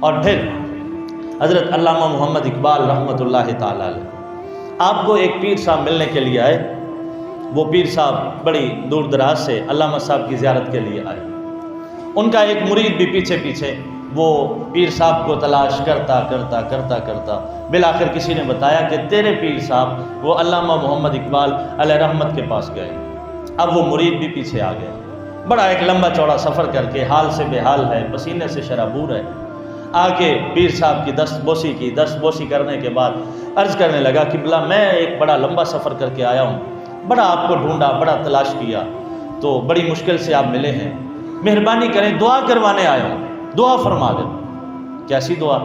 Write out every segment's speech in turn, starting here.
اور پھر حضرت علامہ محمد اقبال رحمۃ اللہ تعالی علیہ آپ کو ایک پیر صاحب ملنے کے لیے آئے۔ وہ پیر صاحب بڑی دور دراز سے علامہ صاحب کی زیارت کے لیے آئے۔ ان کا ایک مرید بھی پیچھے پیچھے وہ پیر صاحب کو تلاش کرتا بالآخر کسی نے بتایا کہ تیرے پیر صاحب وہ علامہ محمد اقبال علیہ رحمت کے پاس گئے۔ اب وہ مرید بھی پیچھے آ گئے۔ بڑا ایک لمبا چوڑا سفر کر کے حال سے بے حال ہے، پسینے سے شرابور ہے، آ کے پیر صاحب کی دست بوسی کرنے کے بعد عرض کرنے لگا کہ بلا میں ایک بڑا لمبا سفر کر کے آیا ہوں، بڑا آپ کو ڈھونڈا، بڑا تلاش کیا، تو بڑی مشکل سے آپ ملے ہیں، مہربانی کریں دعا کروانے آیا ہوں، دعا فرما دیں۔ کیسی دعا؟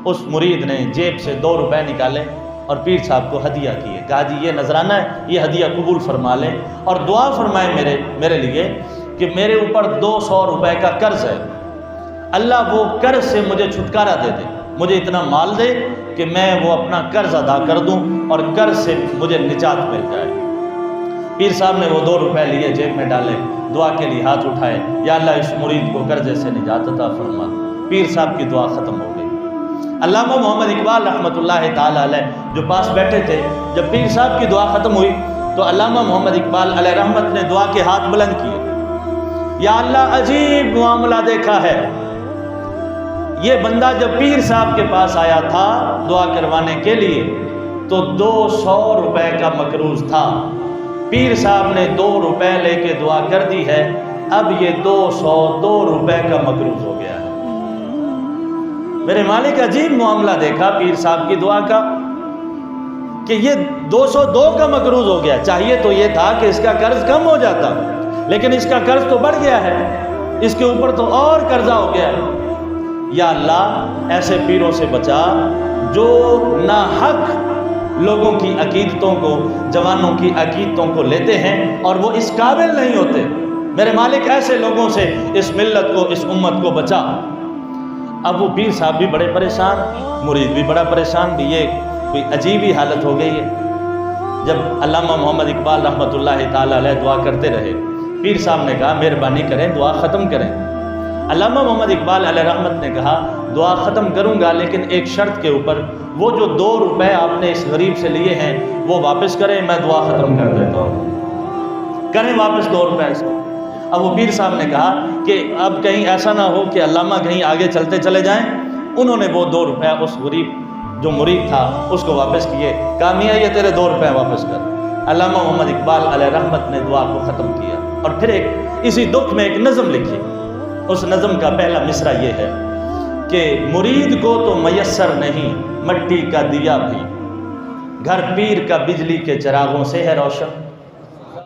اس مرید نے جیب سے 2 روپے نکالے اور پیر صاحب کو ہدیہ کیے، کہا جی یہ نذرانہ ہے، یہ ہدیہ قبول فرما لیں اور دعا فرمائیں میرے لیے کہ میرے اوپر 200 روپے کا قرض ہے، اللہ وہ قرض سے مجھے چھٹکارا دے دے، مجھے اتنا مال دے کہ میں وہ اپنا قرض ادا کر دوں اور قرض سے مجھے نجات مل جائے۔ پیر صاحب نے وہ 2 روپے لیے، جیب میں ڈالے، دعا کے لیے ہاتھ اٹھائے، یا اللہ اس مرید کو قرضے سے نجات عطا فرما۔ پیر صاحب کی دعا ختم ہو گئی۔ علامہ محمد اقبال رحمۃ اللہ تعالی علیہ جو پاس بیٹھے تھے، جب پیر صاحب کی دعا ختم ہوئی تو علامہ محمد اقبال علیہ رحمت نے دعا کے ہاتھ بلند کیے، یا اللہ عجیب معاملہ دیکھا ہے، یہ بندہ جب پیر صاحب کے پاس آیا تھا دعا کروانے کے لیے تو 200 روپے کا مقروض تھا، پیر صاحب نے 2 روپے لے کے دعا کر دی ہے، اب یہ 202 روپے کا مقروض ہو گیا ہے۔ میرے مالک عجیب معاملہ دیکھا پیر صاحب کی دعا کا کہ یہ 202 کا مقروض ہو گیا، چاہیے تو یہ تھا کہ اس کا قرض کم ہو جاتا، لیکن اس کا قرض تو بڑھ گیا ہے، اس کے اوپر تو اور قرضہ ہو گیا ہے۔ یا اللہ ایسے پیروں سے بچا جو ناحق لوگوں کی عقیدتوں کو، جوانوں کی عقیدتوں کو لیتے ہیں اور وہ اس قابل نہیں ہوتے۔ میرے مالک ایسے لوگوں سے اس ملت کو، اس امت کو بچا۔ اب وہ پیر صاحب بھی بڑے پریشان، مرید بھی بڑا پریشان، بھی یہ کوئی عجیب ہی حالت ہو گئی ہے۔ جب علامہ محمد اقبال رحمۃ اللہ تعالی علیہ دعا کرتے رہے، پیر صاحب نے کہا مہربانی کریں دعا ختم کریں۔ علامہ محمد اقبال علیہ رحمت نے کہا دعا ختم کروں گا لیکن ایک شرط کے اوپر، وہ جو 2 روپے آپ نے اس غریب سے لیے ہیں وہ واپس کریں، میں دعا ختم کر دیتا ہوں، کریں واپس 2 روپے اس کو۔ اب وہ پیر صاحب نے کہا کہ اب کہیں ایسا نہ ہو کہ علامہ کہیں آگے چلتے چلے جائیں۔ انہوں نے وہ 2 روپے اس غریب جو مرید تھا اس کو واپس کیے، کہا میاں یہ تیرے 2 روپے واپس کر۔ علامہ محمد اقبال علیہ رحمت نے دعا کو ختم کیا اور پھر اسی دکھ میں ایک نظم لکھی۔ اس نظم کا پہلا مصرع یہ ہے کہ مرید کو تو میسر نہیں مٹی کا دیا بھی، گھر پیر کا بجلی کے چراغوں سے ہے روشن۔